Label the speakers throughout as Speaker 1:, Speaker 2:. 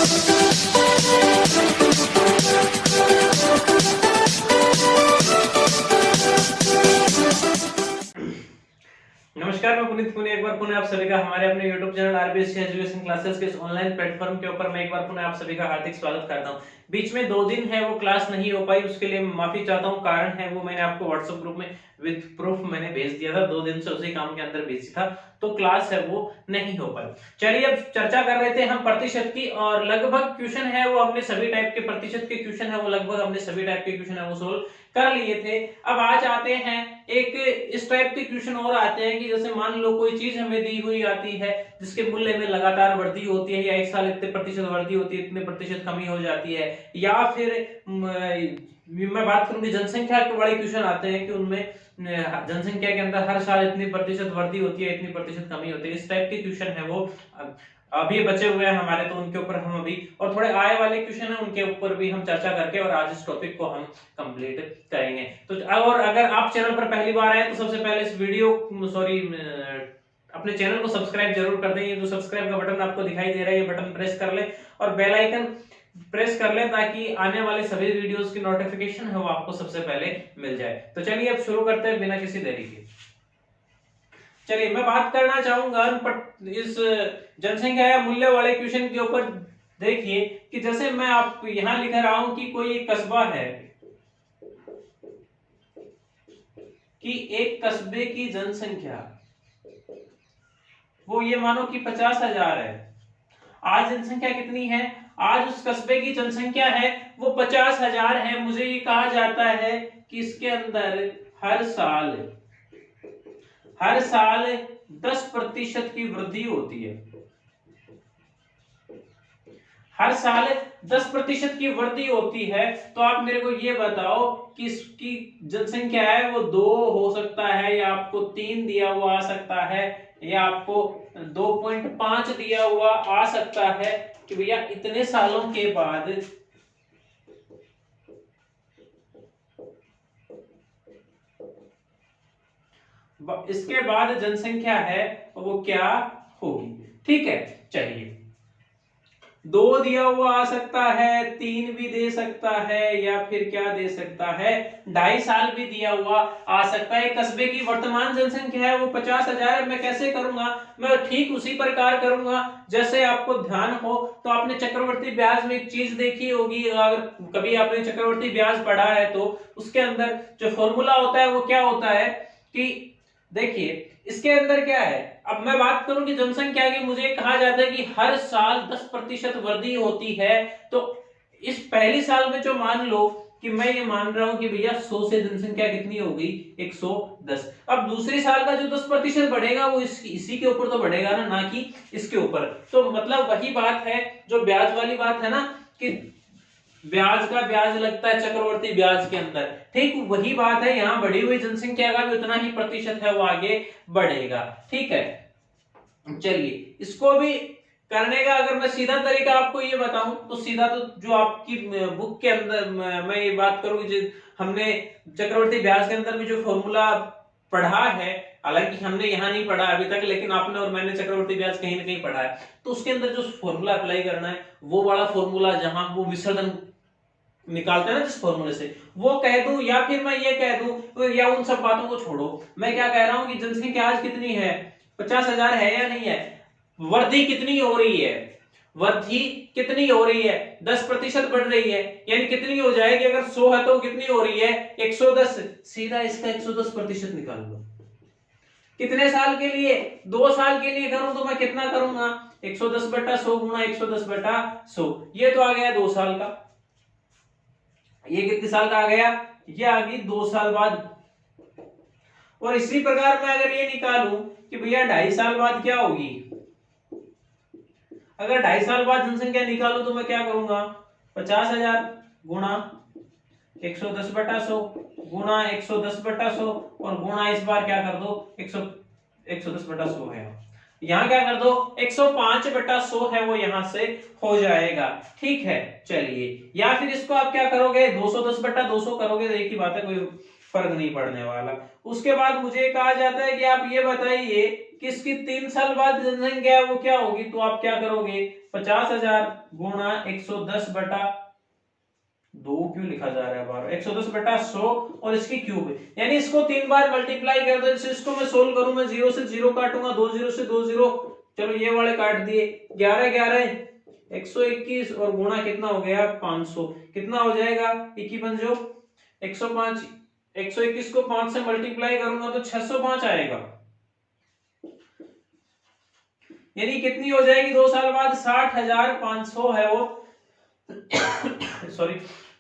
Speaker 1: नमस्कार, मैं पुनीत पुणे एक बार पुनः आप सभी का हमारे अपने YouTube channel RBSC education classes के इस ऑनलाइन प्लेटफॉर्म के ऊपर मैं एक बार पुनः आप सभी का हार्दिक स्वागत करता हूं। बीच में 2 दिन है वो क्लास नहीं हो पाई, उसके लिए माफी चाहता हूं। कारण है वो मैंने आपको व्हाट्सएप ग्रुप में विद प्रूफ मैंने भेज दिया था। 2 दिन से उसी काम के अंदर बिजी था, तो क्लास है वो नहीं हो पाई। चलिए अब चर्चा कर रहे थे हम प्रतिशत की, और लगभग क्वेश्चन है वो हमने सभी टाइप के प्रतिशत के क्वेश्चन है वो लगभग हमने सभी टाइप के क्वेश्चन है वो सोल्व कर लिए थे। अब आज आते हैं एक इस टाइप के क्वेश्चन और आते हैं कि जैसे मान लो कोई चीज हमें दी हुई आती है जिसके मूल्य में लगातार वृद्धि होती है, या एक साल इतने प्रतिशत वृद्धि होती है, इतने प्रतिशत कमी हो जाती है, या फिर मैं बात करूंगी जनसंख्या के बड़े क्वेश्चन आते हैं कि उनमें जनसंख्या के अंदर हर साल इतनी प्रतिशत वृद्धि होती है, इतनी प्रतिशत कमी होती है। इस टाइप के क्वेश्चन है वो अभी बचे हुए हैं हमारे, तो उनके ऊपर हम अभी और थोड़े आए वाले क्वेश्चन है उनके ऊपर भी हम चर्चा करके और आज इस टॉपिक को हम कंप्लीट करेंगे। तो और अगर आप चैनल पर पहली बार आए तो सबसे पहले इस वीडियो अपने चैनल को सब्सक्राइब जरूर कर दें। ये जो सब्सक्राइब का बटन आपको दिखाई दे रहा है ये बटन प्रेस कर ले और बेल आइकन प्रेस कर ले ताकि आने वाले सभी वीडियोस की नोटिफिकेशन है वो आपको सबसे पहले मिल जाए। तो चलिए अब शुरू करते हैं बिना किसी देरी के। चलिए मैं बात करना चाहूंगा इस जनसंख्या या मूल्य वाले क्वेश्चन के ऊपर। देखिए कि जैसे मैं आप यहां लिख रहा हूं कि कोई एक कस्बा है, कि एक कस्बे की जनसंख्या वो ये मानो कि 50,000 है। आज जनसंख्या कितनी है? आज उस कस्बे की जनसंख्या है वो 50,000 है। मुझे ये कहा जाता है कि इसके अंदर हर साल 10% की वृद्धि होती है। हर साल 10% की वृद्धि होती है। तो आप मेरे को ये बताओ कि इसकी जनसंख्या है वो 2 हो सकता है, या आपको 3 दिया हुआ आ सकता है, या आपको 2.5 दिया हुआ आ सकता है कि भैया इतने सालों के बाद इसके बाद जनसंख्या है वो क्या होगी। ठीक है, चलिए 2 दिया हुआ आ सकता है, 3 भी दे सकता है, या फिर क्या दे सकता है 2.5 साल भी दिया हुआ आ सकता है। कस्बे की वर्तमान जनसंख्या है वो 50,000 है। मैं कैसे करूंगा? मैं ठीक उसी प्रकार करूंगा जैसे आपको ध्यान हो तो आपने चक्रवर्ती ब्याज में एक चीज देखी होगी। अगर कभी आपने चक्रवर्ती ब्याज पढ़ा है तो उसके अंदर जो फॉर्मूला होता है वो क्या होता है कि देखिए इसके अंदर क्या है। अब मैं बात करूं कि जनसंख्या की, मुझे कहा जाता है कि हर साल 10% वृद्धि होती है। तो इस पहली साल में जो मान लो कि मैं ये मान रहा हूं कि भैया 100 से जनसंख्या कितनी होगी 110। अब दूसरी साल का जो 10% बढ़ेगा वो इसी के ऊपर तो बढ़ेगा ना कि इसके ऊपर। तो मतलब वही बात है जो ब्याज वाली बात है ना, कि ब्याज का ब्याज लगता है चक्रवर्ती ब्याज के अंदर। ठीक वही बात है, यहाँ बढ़ी हुई जनसंख्या का भी उतना ही प्रतिशत है वो आगे बढ़ेगा। ठीक है, चलिए इसको भी करने का अगर मैं सीधा तरीका आपको ये बताऊं तो सीधा तो जो आपकी बुक के अंदर मैं ये बात करूं कि हमने चक्रवर्ती ब्याज के अंदर भी जो फॉर्मूला पढ़ा है, हालांकि हमने यहाँ नहीं पढ़ा अभी तक, लेकिन आपने और मैंने चक्रवर्ती ब्याज कहीं ना कहीं पढ़ा है, तो उसके अंदर जो फॉर्मूला अप्लाई करना है वो वाला फॉर्मूला जहां वो विसर्जन निकालते हैं ना जिस फॉर्मूले से, वो कह दूं या फिर मैं ये कह दूं, या उन सब बातों को छोड़ो। मैं क्या कह रहा हूं कि जनसंख्या आज कितनी है? 50,000 है या नहीं है? वृद्धि कितनी हो रही है? वृद्धि कितनी हो रही है? 10% बढ़ रही है, यानी कितनी हो जाएगी? अगर 100 है तो कितनी हो रही है? 110। सीधा इसका 110% निकाल लो। कितने साल के लिए? 2 साल के लिए करूं तो मैं कितना करूंगा? 110/100 गुणा 110/100, ये तो आ गया 2 साल का। ये कितने साल का आ गया? ये आ गई 2 साल बाद। और इसी प्रकार मैं अगर ये निकालूं कि भैया 2.5 साल बाद क्या होगी, अगर 2.5 साल बाद जनसंख्या निकालूं तो मैं क्या करूंगा? 50,000 गुणा 110/100 गुणा 110/100 और गुणा इस बार क्या कर दो 110/100 है, यहाँ क्या कर दो 105/100 है वो यहां से हो जाएगा। ठीक है, चलिए या फिर इसको आप क्या करोगे 210/200 करोगे, तो एक ही बात है, कोई फर्क नहीं पड़ने वाला। उसके बाद मुझे कहा जाता है कि आप ये बताइए कि इसकी 3 साल बाद जनसंख्या है वो क्या होगी, तो आप क्या करोगे 50,000 गुणा 110 बटा 2 क्यों लिखा जा रहा है बार 110 बटा 100 और इसकी क्यूब, यानी इसको 3 बार मल्टीप्लाई कर दो। जैसे इसको मैं सोल्व करूं, मैं 0 से 0 काटूंगा, 2 0 से 2 0, चलो ये वाले काट दिए, 11 11 121 और गुणा कितना हो गया 500, कितना हो जाएगा 51 105, 121 को 5 से मल्टीप्लाई करूंगा तो 605 आएगा, यानी कितनी हो जाएगी 2 साल बाद 60,500 है वो सॉरी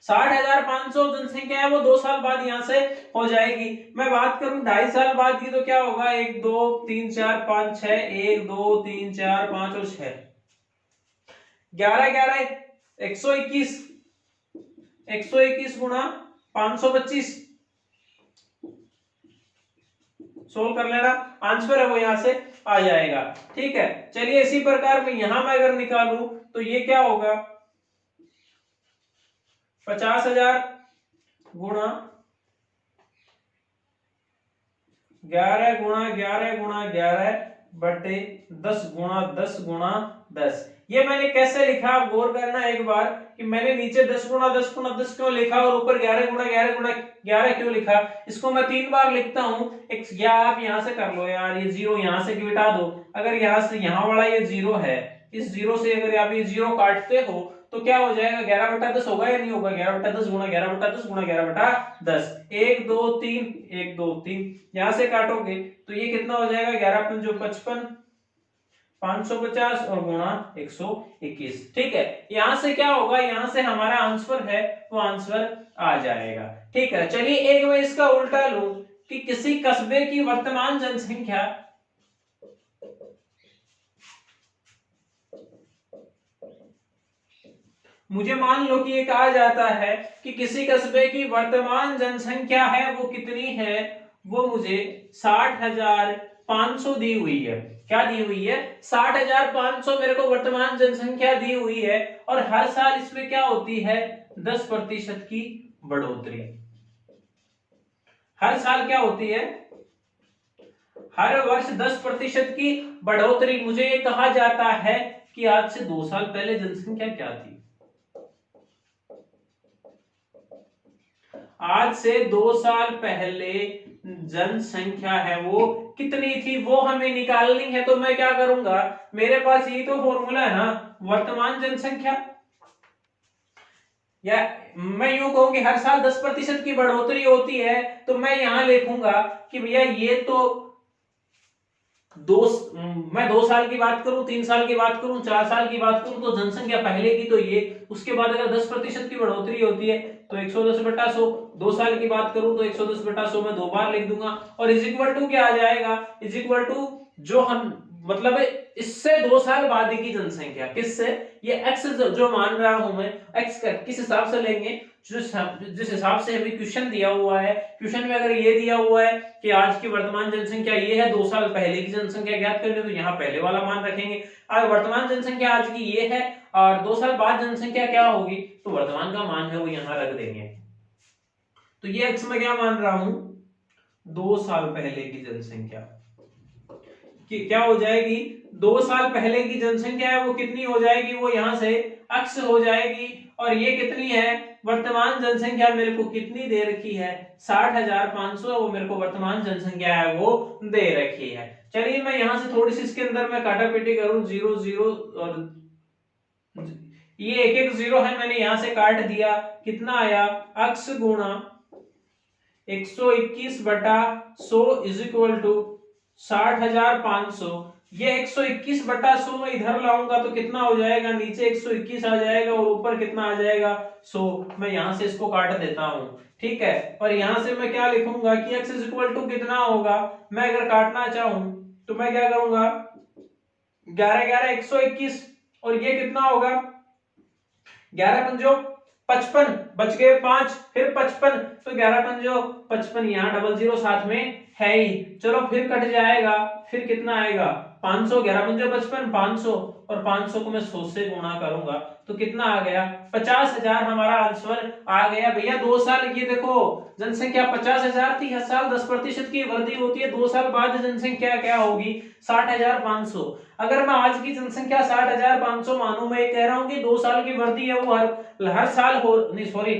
Speaker 1: 60,500 जनसंख्या है वो 2 साल बाद यहां से हो जाएगी। मैं बात करूं 2.5 साल बाद की तो क्या होगा 1 2 3 4 5 6 1 2 3 4 5 और 6 11 11 121 121 गुणा 525 सोल्व कर लेना, आंसर है वो यहां से आ जाएगा। ठीक है, चलिए इसी प्रकार में यहां मैं अगर निकालूं तो ये क्या होगा 50,000 गुणा 11 गुणा 11 गुणा 11 बटे 10 गुणा 10 गुणा 10। ये मैंने कैसे लिखा आप गौर करना एक बार कि मैंने नीचे 10 गुणा 10 गुणा 10 क्यों लिखा और ऊपर 11 गुणा 11 गुणा 11 क्यों लिखा। इसको मैं 3 बार लिखता हूं, एक या आप यहां से कर लो यार, ये जीरो यहां से घटा दो, अगर यहां से यहां वाला ये जीरो है, इस जीरो से अगर आप ये जीरो काटते हो तो क्या हो जाएगा 11 बटा 10 होगा या नहीं होगा, 11 बटा 10 गुणा 11 बटा 10 गुणा 11 बटा 10, 1 2 3 1 2 3, यहां से काटोगे तो ये कितना हो जाएगा 11 पंजो 55 550 और गुणा 121। ठीक है, यहां से क्या होगा, यहां से हमारा आंसर है वो आंसर आ जाएगा। ठीक है, चलिए एक मैं इसका उल्टा लूं कि किसी कस्बे की वर्तमान जनसंख्या मुझे मान लो कि ये कहा जाता है कि किसी कस्बे की वर्तमान जनसंख्या है वो कितनी है, वो मुझे 60,500 दी हुई है। क्या दी हुई है 60,500 मेरे को वर्तमान जनसंख्या दी हुई है और हर साल इसमें क्या होती है 10% की बढ़ोतरी। हर साल क्या होती है, हर वर्ष 10% की बढ़ोतरी। मुझे ये कहा जाता है कि आज से 2 साल पहले जनसंख्या क्या थी, आज से 2 साल पहले जनसंख्या है वो कितनी थी वो हमें निकालनी है। तो मैं क्या करूंगा, मेरे पास ये तो फॉर्मूला है ना वर्तमान जनसंख्या, या मैं यूं कहूं कि हर साल 10% की बढ़ोतरी होती है, तो मैं यहां लिखूंगा कि भैया ये तो मैं 2 साल की बात करूं, 3 साल की बात करूं, 4 साल की बात करूं तो जनसंख्या पहले की तो ये, उसके बाद अगर 10% की बढ़ोतरी होती है तो 110 बटा 100, 2 साल की बात करूं तो 110 बटा 100 में 2 बार लिख दूंगा और इज इक्वल टू क्या आ जाएगा, इज इक्वल टू जो हम मतलब इससे 2 साल बाद की जनसंख्या, किससे, ये x जो मान रहा हूं मैं x का किस हिसाब से लेंगे, जिस हिसाब से अभी क्वेश्चन दिया हुआ है, क्वेश्चन में अगर ये दिया हुआ है कि आज की वर्तमान जनसंख्या ये है, 2 साल पहले की जनसंख्या ज्ञात करनी, तो यहाँ पहले वाला मान रखेंगे। आज वर्तमान जनसंख्या आज की ये है और 2 साल बाद जनसंख्या क्या होगी, तो वर्तमान का मान है वो यहाँ रख देंगे। तो ये x में क्या मान रहा हूं 2 साल पहले की जनसंख्या कि क्या हो जाएगी, 2 साल पहले की जनसंख्या है वो कितनी हो जाएगी, वो यहां से x हो जाएगी और ये कितनी है वर्तमान जनसंख्या मेरे को कितनी दे रखी है 60,500, वो मेरे को वर्तमान जनसंख्या है वो दे रखी है। चलिए मैं यहां से थोड़ी सी इसके अंदर मैं काटापीटी करूं, 0 0 और ये एक एक जीरो है, मैंने यहां से काट दिया, कितना आया x गुणा 121 बटा 100 इज इक्वल टू 60,500। ये 121 बटा 100 में इधर लाऊंगा तो कितना हो जाएगा, नीचे 121 आ जाएगा और ऊपर कितना आ जाएगा 100। मैं यहां से इसको काट देता हूं, ठीक है, और यहां से मैं क्या लिखूंगा कि x इज इक्वल टू कितना होगा, मैं अगर काटना चाहूं तो मैं क्या करूंगा 11 11 121 और ये कितना होगा 11 पंजो 55, बच गए 5, फिर 55, तो 11 पंजो 55, यहाँ डबल जीरो साथ में है ही, चलो फिर कट जाएगा, फिर कितना आएगा 500, 11×55 500, और 500 को मैं 100 से गुणा करूंगा तो कितना आ गया 50,000 हमारा आंसर आ गया भैया। 2 साल, ये देखो जनसंख्या 50,000 थी, हर साल 10% की वृद्धि होती है, 2 साल बाद जनसंख्या क्या होगी 60,500। अगर मैं आज की जनसंख्या 60,500 मानूं, मैं कह रहा हूं कि 2 साल की वृद्धि है वो हर साल हो, नहीं सॉरी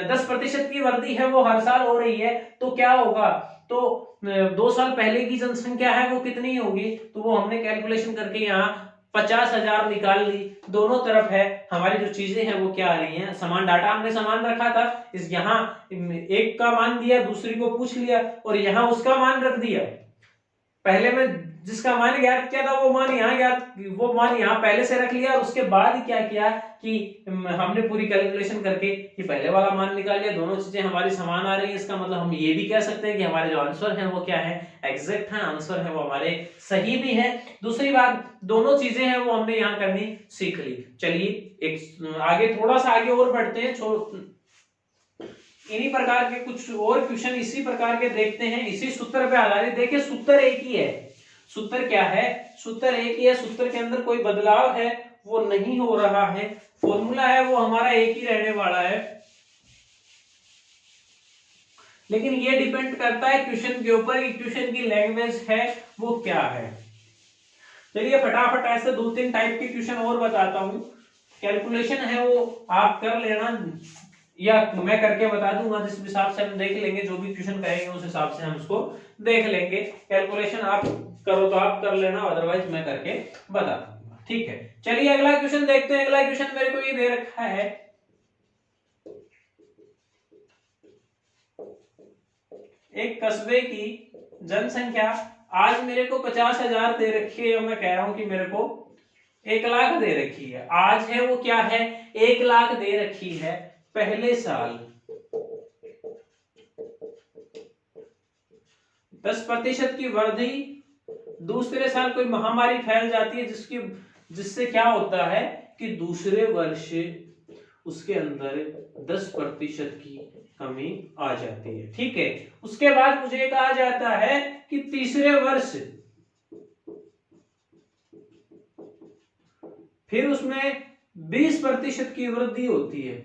Speaker 1: 10% की वृद्धि है वो हर साल हो रही है, तो क्या होगा, तो 2 साल पहले की जनसंख्या है वो कितनी होगी, तो वो हमने कैलकुलेशन करके यहाँ 50,000 निकाल ली। दोनों तरफ है हमारी जो चीजें हैं वो क्या आ रही हैं, समान डाटा हमने समान रखा था, इस यहाँ एक का मान दिया, दूसरी को पूछ लिया, और यहाँ उसका मान रख दिया। पहले में जिसका मान ज्ञात किया था वो मान यहाँ पहले से रख लिया, और उसके बाद क्या किया कि हमने पूरी कैलकुलेशन करके ये पहले वाला मान निकाल लिया। दोनों चीजें हमारी समान आ रही है, इसका मतलब हम ये भी कह सकते हैं कि हमारे जो आंसर है वो क्या है, एग्जैक्ट है, आंसर है वो हमारे सही भी है। दूसरी बात, दोनों चीजें हैं वो हमने यहाँ करनी सीख ली। चलिए एक आगे थोड़ा सा आगे और बढ़ते हैं, इन्हीं प्रकार के कुछ और क्वेश्चन इसी प्रकार के देखते हैं, इसी सूत्र पे आधारित। देखिए सूत्र एक ही है, सूत्र क्या है, सूत्र एक ही है, सूत्र के अंदर कोई बदलाव है वो नहीं हो रहा है, फॉर्मूला है वो हमारा एक ही रहने वाला है, लेकिन ये डिपेंड करता है क्वेश्चन के ऊपर कि क्वेश्चन की लैंग्वेज है वो क्या है। चलिए फटाफट ऐसे 2-3 टाइप के क्वेश्चन और बताता हूं, कैलकुलेशन है वो आप कर लेना या मैं करके बता दूंगा, जिस हिसाब से हम देख लेंगे, जो भी क्वेश्चन कहेंगे उस हिसाब से हम उसको देख लेंगे। कैलकुलेशन आप करो तो आप कर लेना, अदरवाइज मैं करके बता दूंगा, ठीक है। चलिए अगला क्वेश्चन देखते हैं। अगला क्वेश्चन मेरे को ये दे रखा है, एक कस्बे की जनसंख्या आज मेरे को 50,000 दे रखी है, और मैं कह रहा हूं कि मेरे को 1 लाख दे रखी है। आज है वो क्या है, 1 लाख दे रखी है। पहले साल 10% की वृद्धि, दूसरे साल कोई महामारी फैल जाती है जिससे क्या होता है कि दूसरे वर्ष उसके अंदर 10% की कमी आ जाती है, ठीक है। उसके बाद मुझे कहा जाता है कि तीसरे वर्ष फिर उसमें 20% की वृद्धि होती है।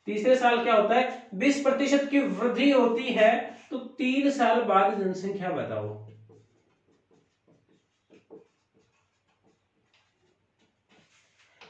Speaker 1: तीसरे साल क्या होता है, 20% की वृद्धि होती है, तो 3 साल बाद जनसंख्या बताओ।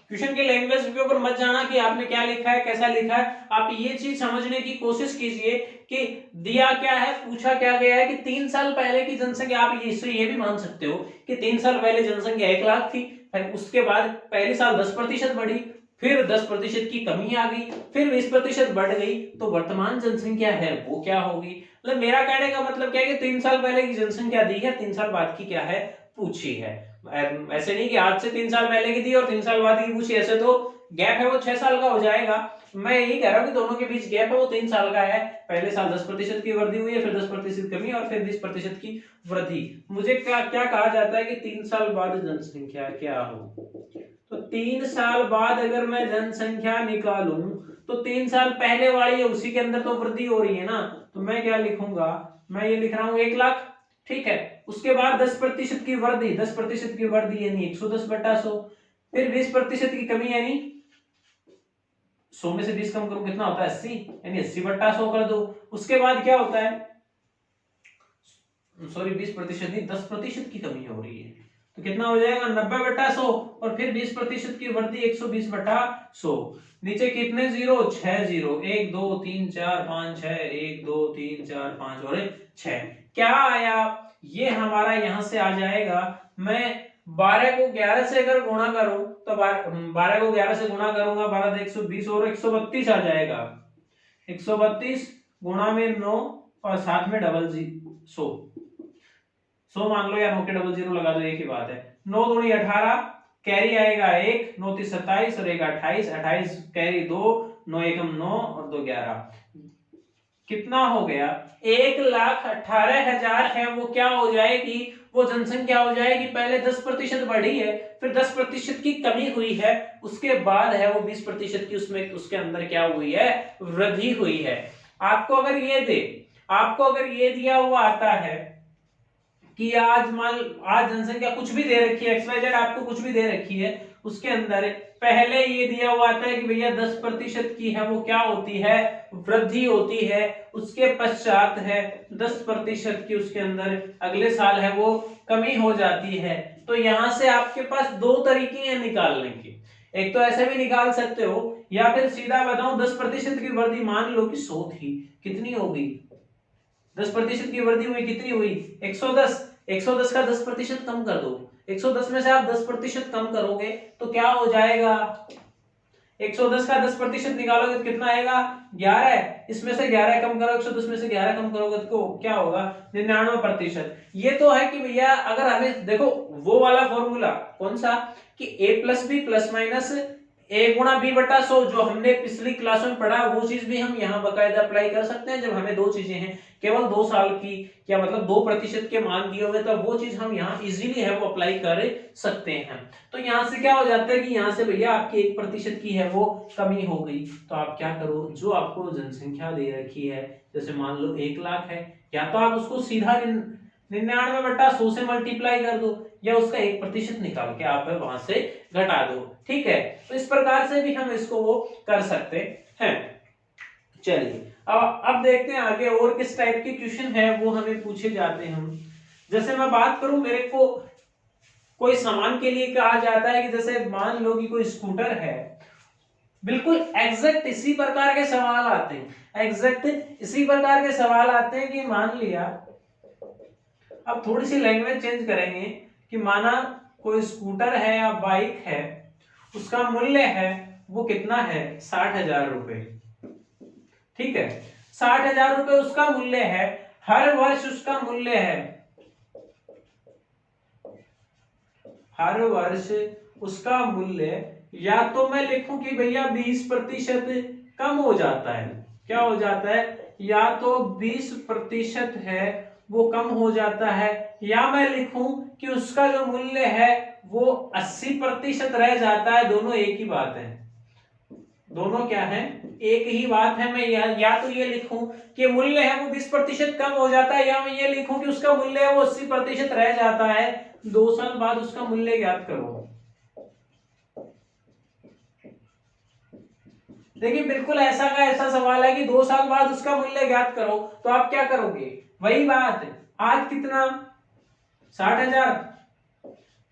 Speaker 1: क्वेश्चन के लैंग्वेज के ऊपर मत जाना कि आपने क्या लिखा है, कैसा लिखा है, आप ये चीज समझने की कोशिश कीजिए कि दिया क्या है, पूछा क्या गया है कि 3 साल पहले की जनसंख्या, आप इससे ये भी मान सकते हो कि 3 साल पहले जनसंख्या 1 लाख थी, फिर उसके बाद पहले साल 10% बढ़ी, फिर 10% की कमी आ गई, फिर 20% बढ़ गई, तो वर्तमान जनसंख्या है वो क्या होगी। मतलब मेरा कहने का मतलब क्या है कि 3 साल पहले की जनसंख्या दी है, 3 साल बाद की क्या है पूछी है। ऐसे नहीं कि आज से 3 साल पहले की दी और 3 साल बाद की पूछी, ऐसे तो गैप है वो 6 साल का हो जाएगा। मैं यही कह रहा हूँ कि दोनों के बीच गैप है वो 3 साल का है। पहले साल 10% की वृद्धि हुई है, फिर 10% कमी, और फिर 20% की वृद्धि। मुझे क्या क्या कहा जाता है कि 3 साल बाद जनसंख्या क्या हो, तो 3 साल बाद अगर मैं जनसंख्या निकालूं तो 3 साल पहले वाली है उसी के अंदर तो वृद्धि हो रही है ना, तो मैं क्या लिखूंगा, मैं ये लिख रहा हूं 1 लाख, ठीक है। उसके बाद 10% की वृद्धि, 10% की वृद्धि यानी 110/100, फिर 20% की कमी यानी 100 में से 20 कम करूं कितना होता है 80, यानी 80/100 कर दो। उसके बाद क्या होता है, सॉरी 20% नहीं 10% की कमी हो रही है, तो कितना हो जाएगा 90/100, और फिर 20% की वृद्धि 120/100। नीचे कितने जीरो, 6 जीरो, 1 2 3 4 5 6, 1 2 3 4 5 और 6। क्या आया, ये हमारा यहां से आ जाएगा, मैं 12 को 11 से अगर गुणा करूं तो 12 को 11 से गुणा करूंगा, 12 120 और 132 आ जाएगा। 132 गुणा में 9 और साथ में डबल 100 मान लो, या 9 के डबल 0 लगा दो, एक ही बात है। 9 दूनी 18, कैरी आएगा 1, 9 3 27 और 1 28, 28 कैरी 2, 9 एकम 9 और 2 11, कितना हो गया 1,18,000 है वो क्या हो जाएगी, वो जनसंख्या हो जाएगी। पहले 10% बढ़ी है, फिर 10% की कमी हुई है, उसके बाद है वो 20% की उसमें उसके अंदर क्या हुई है, वृद्धि हुई है। आपको अगर ये दिया हुआ आता है कि आज जनसंख्या कुछ भी दे रखी है, XYZ आपको कुछ भी दे रखी है, उसके अंदर पहले ये दिया हुआ आता है कि भैया 10% की है वो क्या होती है, वृद्धि होती है। उसके पश्चात है 10% की उसके अंदर अगले साल है वो कमी हो जाती है। तो यहां से आपके पास दो तरीके हैं निकालने के, एक तो ऐसे भी निकाल सकते हो या फिर सीधा बताऊं 10% की वृद्धि मान लो कि 100 थी, कितनी हो गई, 10% की वृद्धि हुई, कितनी हुई 110। 110 का 10% कम कर दो, 110 में से आप 10% कम करोगे तो क्या हो जाएगा, 110 का 10% निकालोगे तो कितना आएगा 11। इसमें से 11 कम करो, 110 में से 11 कम करोगे तो क्या होगा 99%। ये तो है कि भैया अगर हमें देखो वो वाला फॉर्मूला कौन सा कि a plus b plus minus a गुणा b बटा 100 जो हमने पिछली क्लास में पढ़ा, वो चीज भी हम यहाँ बाकायदा अप्लाई कर सकते हैं। जब हमें दो चीजें हैं केवल 2 साल की या मतलब 2% के मान दिए हुए, तो वो चीज हम यहाँ इजीली है वो अप्लाई कर सकते हैं। तो यहाँ से क्या हो जाता है कि यहाँ से भैया आपकी 1% की है वो कमी हो गई। तो आप क्या करो, जो आपको जनसंख्या दे रखी है, जैसे मान लो 1 लाख है, या तो आप उसको सीधा 99/100 से मल्टीप्लाई कर दो, या उसका 1% निकाल के आप वहां से घटा दो। ठीक है, तो इस प्रकार से भी हम इसको वो कर सकते हैं। चलिए अब देखते हैं आगे और किस टाइप के क्वेश्चन है वो हमें पूछे जाते हैं। जैसे मैं बात करूं, मेरे को कोई सामान के लिए कहा जाता है कि जैसे मान लो कि कोई स्कूटर है, बिल्कुल एग्जैक्ट इसी प्रकार के सवाल आते हैं, एग्जैक्ट इसी प्रकार के सवाल आते हैं कि मान लिया, अब थोड़ी सी लैंग्वेज चेंज करेंगे कि माना कोई स्कूटर है या बाइक है, उसका मूल्य है वो कितना है 60,000 रुपए। ठीक है, 60,000 रुपए उसका मूल्य है, हर वर्ष उसका मूल्य है, हर वर्ष उसका मूल्य या तो मैं लिखूं कि भैया 20% कम हो जाता है, क्या हो जाता है, या तो 20% है वो कम हो जाता है, या मैं लिखूं कि उसका जो मूल्य है वो 80% रह जाता है। दोनों एक ही बात है, दोनों क्या है, एक ही बात है। मैं या तो ये लिखूं कि मूल्य है वो 20% कम हो जाता है, या मैं ये लिखूं कि उसका मूल्य है वो 80% रह जाता है। 2 साल बाद उसका मूल्य ज्ञात करो। देखिए बिल्कुल ऐसा का ऐसा सवाल है कि 2 साल बाद उसका मूल्य ज्ञात करो, तो आप क्या करोगे, वही बात, आज कितना 60,000,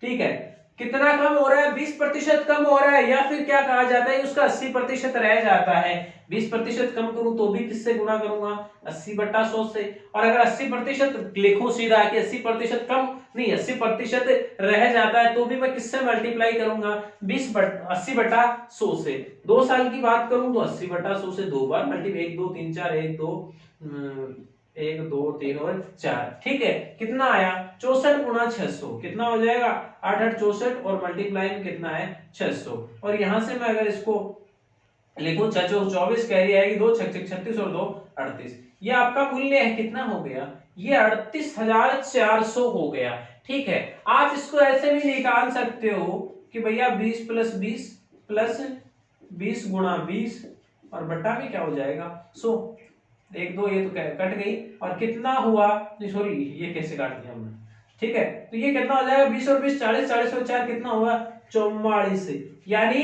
Speaker 1: ठीक है, कितना कम हो रहा है 20% कम हो रहा है, या फिर क्या कहा जाता है उसका 80% रह जाता है। 20% कम करूं तो भी किससे गुणा करूंगा 80/100 से, और अगर 80% लिखूं सीधा कि 80% कम नहीं 80% रह जाता है तो भी मैं किससे मल्टीप्लाई करूंगा 80/100 से। 2 साल की बात करूं तो 80/100 से 2 बार मल्टीप्लाई, 1 2 3 4 1 2 1 2 3 और 4, ठीक है, कितना आया 64 गुणा 600, कितना हो जाएगा 8 8 64 और मल्टीप्लाई में कितना है 600। और यहां से मैं अगर इसको लिखूं 6 24 कैरी आएगी, 2 6 36 और 2 38, ये आपका मूल्य है कितना हो गया, ये 38,400 हो गया। ठीक है, आप इसको ऐसे भी निकाल सकते हो कि भैया 20 + 20 + 20 गुणा 20 और बट्टा में क्या हो जाएगा 100। 1 2 ये तो कट गई, और कितना हुआ, सॉरी ये कैसे काट दिया हमने, ठीक है, तो ये कितना हो जाएगा 20 और 20 40, 40 और 4 कितना हुआ 44, यानी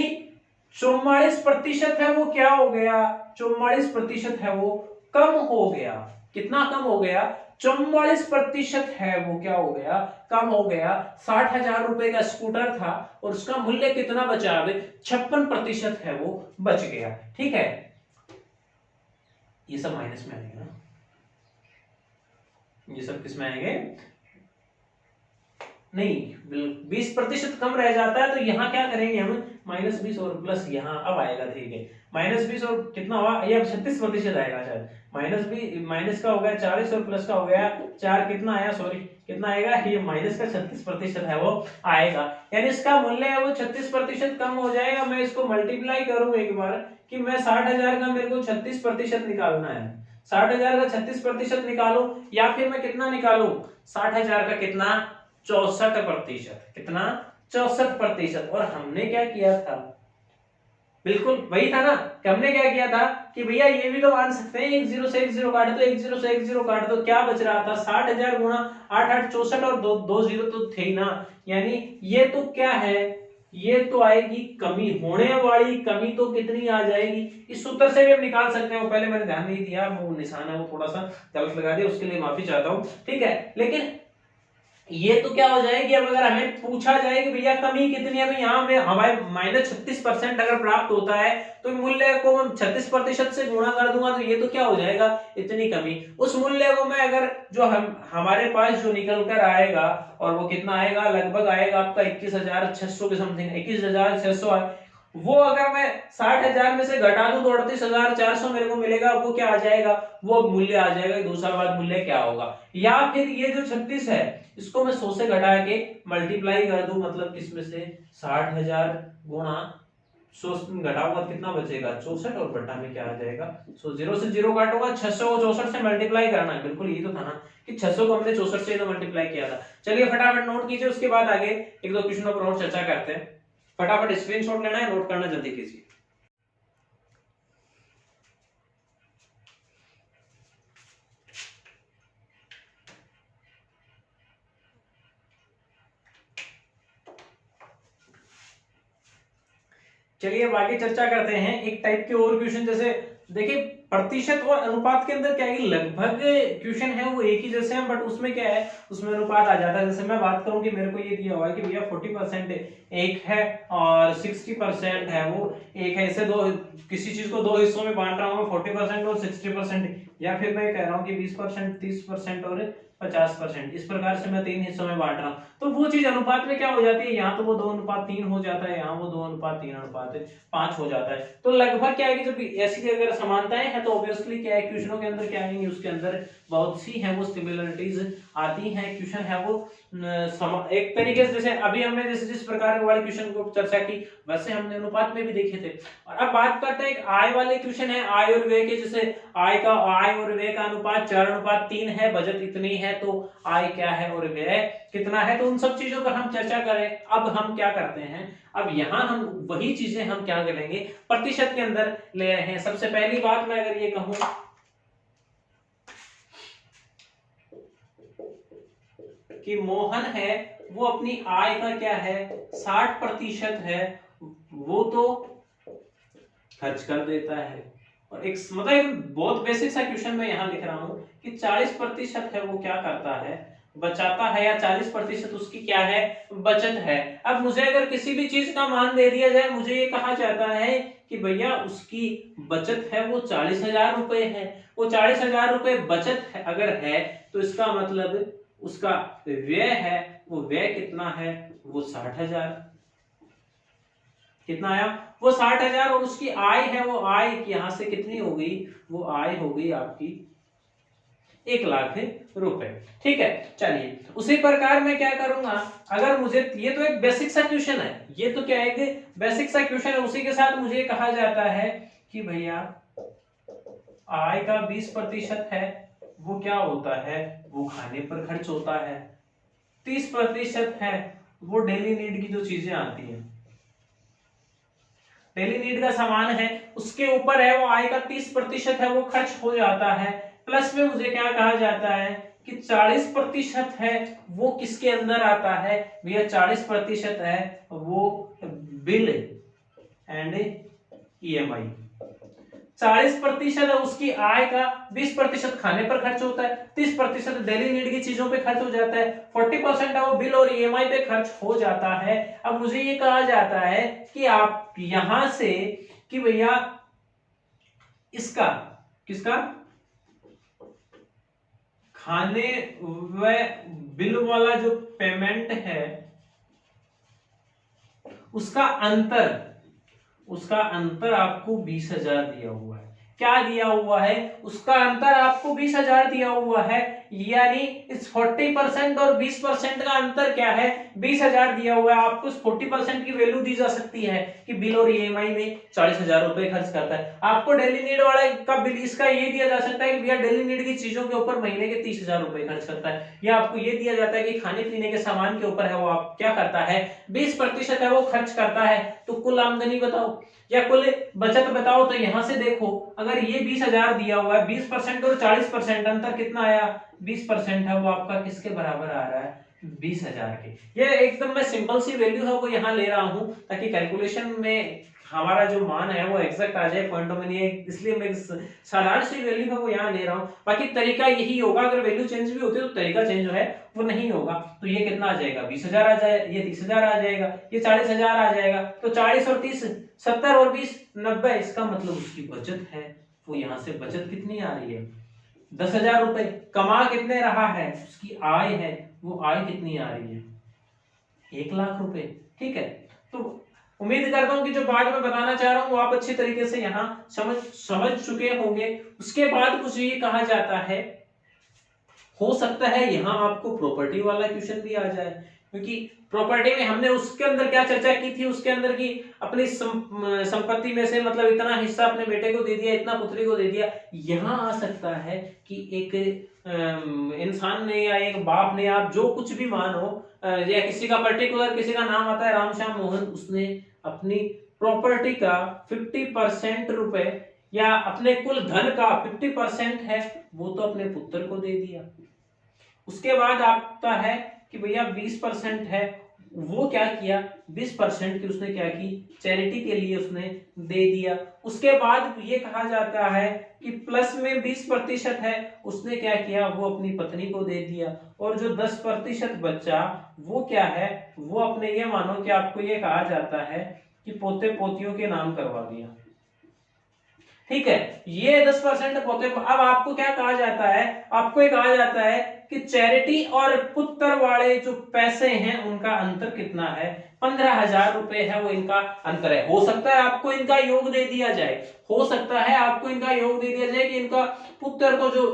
Speaker 1: 44% है वो क्या हो गया, 44% है वो कम हो गया। कितना कम हो गया 44% है वो क्या हो गया कम हो गया। 60,000 रुपए का स्कूटर था और उसका मूल्य कितना बचा, 56% है वो बच गया। ठीक है, ये सब माइनस में आएगा ना, ये सब किस में आएंगे, नहीं 20% कम रह जाता है तो यहाँ क्या करेंगे हम -20 और प्लस यहाँ अब आएगा, ठीक है, -20 और कितना हुआ, ये अब 36% आएगा शायद, माइनस का हो गया 40 और प्लस का हो गया 4, कितना आया, सॉरी कितना आएगा, ये माइनस का 36% है वो आएगा, यानी इसका मूल्य है वो 36% कम हो जाएगा। मैं इसको मल्टीप्लाई करूं एक बार कि मैं 60,000 का मेरे को 36% निकालना है, 60,000 का 36% निकालो, या फिर मैं कितना निकालू 60,000 का कितना 64%, कितना 64%। और हमने क्या किया था बिल्कुल वही था ना कि हमने क्या किया था कि भैया ये भी तो मान सकते हैं, एक जीरो से एक जीरो काट दो, एक जीरो से एक जीरो काट दो, क्या बच रहा था 60,000 गुणा 8 8 64 और दो जीरो तो थे ही ना, यानी ये तो क्या है, ये तो आएगी कमी, होने वाली कमी तो कितनी आ जाएगी, इस सूत्र से भी हम निकाल सकते हैं, वो पहले मैंने ध्यान नहीं दिया, वो निशान है वो थोड़ा सा गलत लगा दिया, उसके लिए माफी चाहता हूँ, ठीक है। लेकिन ये तो क्या हो जाएगी, अब अगर हमें पूछा जाए कि भैया कमी कितनी है, तो यहाँ में हमारे -36% अगर प्राप्त होता है तो मूल्य को मैं 36% से गुणा कर दूंगा, तो ये तो क्या हो जाएगा, इतनी कमी। उस मूल्य को मैं अगर जो हम हमारे पास जो निकल कर आएगा, और वो कितना आएगा, लगभग आएगा आपका 21,600 के समथिंग, 21,600, वो अगर मैं 60,000 में से घटा दूं तो 38,400 मेरे को मिलेगा, वो क्या आ जाएगा, वो मूल्य आ जाएगा। 2 साल बाद मूल्य क्या होगा, या फिर ये जो 36 है इसको मैं 100 से घटा के मल्टीप्लाई कर दूं, मतलब किसमें से 60,000 गुणा 100 घटाऊंगा कितना बचेगा 64, और बटा में क्या आ जाएगा, सो जीरो से जीरो काटूंगा, 600 को 64 से मल्टीप्लाई करना है, बिल्कुल यही तो था ना कि 600 को हमने 64 से तो मल्टीप्लाई किया था। चलिए फटाफट नोट कीजिए, उसके बाद आगे एक दो क्वेश्चनों पर और चर्चा करते हैं। फटाफट स्क्रीनशॉट लेना है, नोट करना जल्दी कीजिए। चलिए अब आगे चर्चा करते हैं एक टाइप के और क्वेश्चन, जैसे देखिए प्रतिशत और अनुपात के अंदर क्या है, लगभग क्वेश्चन है वो एक ही जैसे हैं, बट उसमें क्या है, उसमें अनुपात आ जाता है। जैसे मैं बात करूं कि मेरे को ये दिया हुआ है कि भैया 40% एक है और 60% है वो एक है, इसे दो किसी चीज को दो हिस्सों में बांट रहा हूं मैं, 40% और 60%, या फिर मैं कह रहा हूं कि 20%, 30% और 50%, इस प्रकार से मैं 3 हिस्सों में बांट रहा हूं, तो वो चीज अनुपात में क्या हो जाती है, यहाँ तो वो 2:3 हो जाता है, यहाँ वो 2:3:5 हो जाता है। तो लगभग क्या है कि जब ऐसी अगर समानताएं हैं तो ऑब्वियसली क्या है, क्वेश्चनों के अंदर क्या आएंगी, उसके अंदर बहुत सी है वो सिमिलरिटीज आती हैं, क्वेश्चन है वो एक तरीके से, जैसे अभी हमने जैसे जिस प्रकार वाले क्वेश्चन को चर्चा की वैसे हमने अनुपात में भी देखे थे। और अब बात करते हैं एक आय वाले क्वेश्चन है, आय और व्यय के, जैसे आय और व्यय का अनुपात 4:3 है, बचत इतनी है, तो आय क्या है और व्यय कितना है, तो उन सब चीजों पर हम चर्चा करें। अब हम क्या करते हैं, अब यहाँ हम वही चीजें हम क्या करेंगे, प्रतिशत के अंदर ले रहे हैं। सबसे पहली बात मैं अगर ये कहूं कि मोहन है वो अपनी आय का क्या है 60% है वो तो खर्च कर देता है, और एक मतलब बहुत बेसिक सा क्वेश्चन मैं यहाँ लिख रहा हूं कि 40% है वो क्या करता है, बचाता है, या 40% उसकी क्या है, बचत है। अब मुझे अगर किसी भी चीज का मान दे दिया जाए, मुझे ये कहा जाता है कि भैया उसकी बचत है वो 40,000 रुपए है, वो 40,000 रुपए बचत है अगर है, तो इसका मतलब उसका व्यय है, वो व्यय कितना है, वो 60,000, कितना आया, वो 60,000, और उसकी आय है, वो आय यहां से कितनी हो गई, वो आय हो गई आपकी 1,00,000 रुपए, ठीक है। चलिए उसी प्रकार मैं क्या करूंगा, अगर मुझे, ये तो एक बेसिक सा क्वेश्चन है, ये तो क्या है एक बेसिक सा क्वेश्चन है, उसी के साथ मुझे कहा जाता है कि भैया आय का 20% है वो क्या होता है, वो खाने पर खर्च होता है, 30% है वो डेली नीड की जो चीजें आती हैं, डेली नीड का सामान है उसके ऊपर है, वो आय का 30% है वो खर्च हो जाता है। प्लस में मुझे क्या कहा जाता है कि 40% है वो किसके अंदर आता है, भैया 40% है वो बिल एंड ईएमआई, 40% है उसकी आय का, 20% खाने पर खर्च होता है, 30% डेली नीड की चीजों पे खर्च हो जाता है, 40% है वो बिल और ईएमआई पे खर्च हो जाता है। अब मुझे ये कहा जाता है कि आप यहां से कि भैया इसका, किसका, खाने व बिल वाला जो पेमेंट है उसका अंतर आपको 20,000 दिया हुआ है, क्या दिया हुआ है, उसका अंतर आपको 20,000 दिया हुआ है, यानी इस 40% और 20% का अंतर क्या है, 20,000 दिया हुआ है। आपको इस 40% की वैल्यू दी जा सकती है कि बिल और ईएमआई में 40,000 रुपए खर्च करता है। आपको डेली नीड वाला का बिल इसका ये दिया जा सकता है कि भैया डेली नीड की चीजों के ऊपर महीने के 30,000 रुपए खर्च करता है, या आपको ये दिया जाता है कि खाने पीने के सामान के ऊपर है वो आप क्या करता है 20% है वो खर्च करता है। तो कुल आमदनी बताओ या कुल बचत बताओ। तो यहां से देखो, अगर ये 20,000 दिया हुआ है, 20% और 40% अंतर कितना आया, 20% है वो आपका किसके बराबर आ रहा है, 20,000 के। ये एकदम मैं सिंपल सी वैल्यू है वो यहाँ ले रहा हूं ताकि कैलकुलेशन में हमारा जो मान है वो एग्जैक्ट आ जाए, पॉइंटों में नहीं है, इसलिए मैं साधारण सी वैल्यू है वो यहाँ ले रहा हूँ। बाकी तरीका यही होगा, अगर वैल्यू चेंज भी होती है तो तरीका चेंज जो है वो नहीं होगा। तो ये कितना आ जाएगा, 20,000 आ जाए, ये 30,000 आ जाएगा, ये 40,000 आ जाएगा। तो 40 और 30 70 और 20 90, इसका मतलब उसकी बचत है वो यहाँ से बचत कितनी आ रही है, 10,000 रुपए। कमा कितने रहा है, उसकी आय है, वो आय कितनी आ रही है, 1,00,000 रुपए। ठीक है, तो उम्मीद करता हूं कि जो बात मैं बताना चाह रहा हूं वो आप अच्छी तरीके से यहाँ समझ चुके होंगे। उसके बाद कुछ ये कहा जाता है, हो सकता है यहाँ आपको प्रॉपर्टी वाला क्वेश्चन भी आ जाए, क्योंकि प्रॉपर्टी में हमने उसके अंदर क्या चर्चा की थी, उसके अंदर की अपनी संपत्ति में से मतलब इतना हिस्सा अपने बेटे को दे दिया, इतना पुत्री को दे दिया। यहाँ आ सकता है कि एक इंसान ने या एक बाप ने, आप जो कुछ भी मानो, या किसी का पर्टिकुलर किसी का नाम आता है रामश्याम मोहन, उसने अपनी प्रॉपर्टी का 50% रुपए या अपने कुल धन का 50% है वो तो अपने पुत्र को दे दिया। उसके बाद आता है कि भैया 20% है, वो क्या किया, 20% की उसने क्या की, चैरिटी के लिए उसने दे दिया। उसके बाद ये कहा जाता है कि प्लस में 20% है, उसने क्या किया, वो अपनी पत्नी को दे दिया। और जो 10% बचा वो क्या है, वो अपने, ये मानो कि आपको ये कहा जाता है कि पोते पोतियों के नाम करवा दिया। ठीक है, ये 10% पोते। अब आपको क्या कहा जाता है, आपको ये कहा जाता है कि चैरिटी और पुत्र वाले जो पैसे हैं उनका अंतर कितना है, 15,000 रुपए है वो इनका अंतर है। हो सकता है आपको इनका योग दे दिया जाए, हो सकता है आपको इनका योग दे दिया जाए कि इनका पुत्र को जो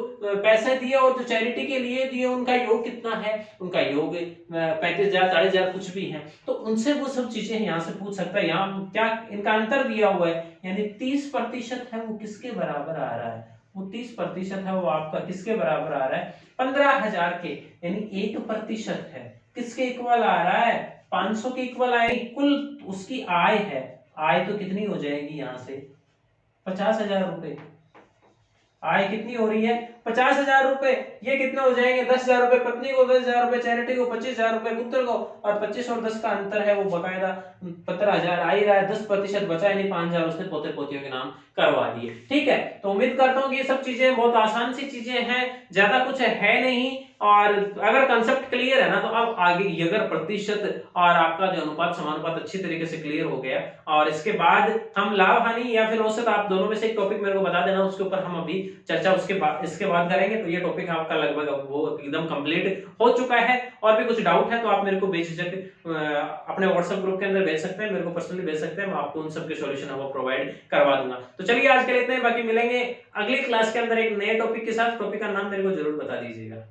Speaker 1: पैसे दिए और जो चैरिटी के लिए दिए उनका योग कितना है, उनका योग 35,000 40,000 कुछ भी है। तो उनसे वो सब चीजें यहाँ से पूछ सकता है। यहाँ क्या इनका अंतर दिया हुआ है, यानी 30% है वो किसके बराबर आ रहा है, वो 30% है वो आपका किसके बराबर आ रहा है, 15,000 के। यानी 1% है किसके इक्वल आ रहा है, 500 के इक्वल आएगी। कुल उसकी आय है, आय तो कितनी हो जाएगी यहाँ से 50,000 रुपए। आय कितनी हो रही है 50,000 रुपए। ये कितने हो जाएंगे, 10,000 रुपए पत्नी को, 10,000 रुपए चैरिटी को, 25,000 रुपए पुत्र को, और 25 और 10 का अंतर है वो बकायदा 15,000 आ ही रहा है। 10% बचा, यानी 5,000 उसने पोते पोतियों के नाम करवा दिए। ठीक है, तो उम्मीद करता हूँ कि ये सब चीजें बहुत आसान सी चीजें हैं, ज्यादा कुछ है नहीं। और अगर कंसेप्ट क्लियर है ना, तो अब आगे अगर प्रतिशत और आपका जो अनुपात समानुपात अच्छी तरीके से क्लियर हो गया, और इसके बाद हम लाभ हानि या फिर औसत, आप दोनों में से एक टॉपिक मेरे को बता देना, उसके ऊपर हम अभी चर्चा उसके बाद इसके बाद करेंगे। तो ये टॉपिक आपका लगभग वो एकदम कंप्लीट हो चुका है। और भी कुछ डाउट है तो आप मेरे को बेझिझक अपने व्हाट्सएप ग्रुप के अंदर भेज सकते हैं, मेरे को पर्सनली भेज सकते हैं, मैं आपको उन सब के सॉल्यूशन है वो प्रोवाइड करवा दूंगा। तो चलिए आज के लिए इतना ही, बाकी मिलेंगे अगली क्लास के अंदर एक नए टॉपिक के साथ। टॉपिक का नाम मेरे को जरूर बता दीजिएगा।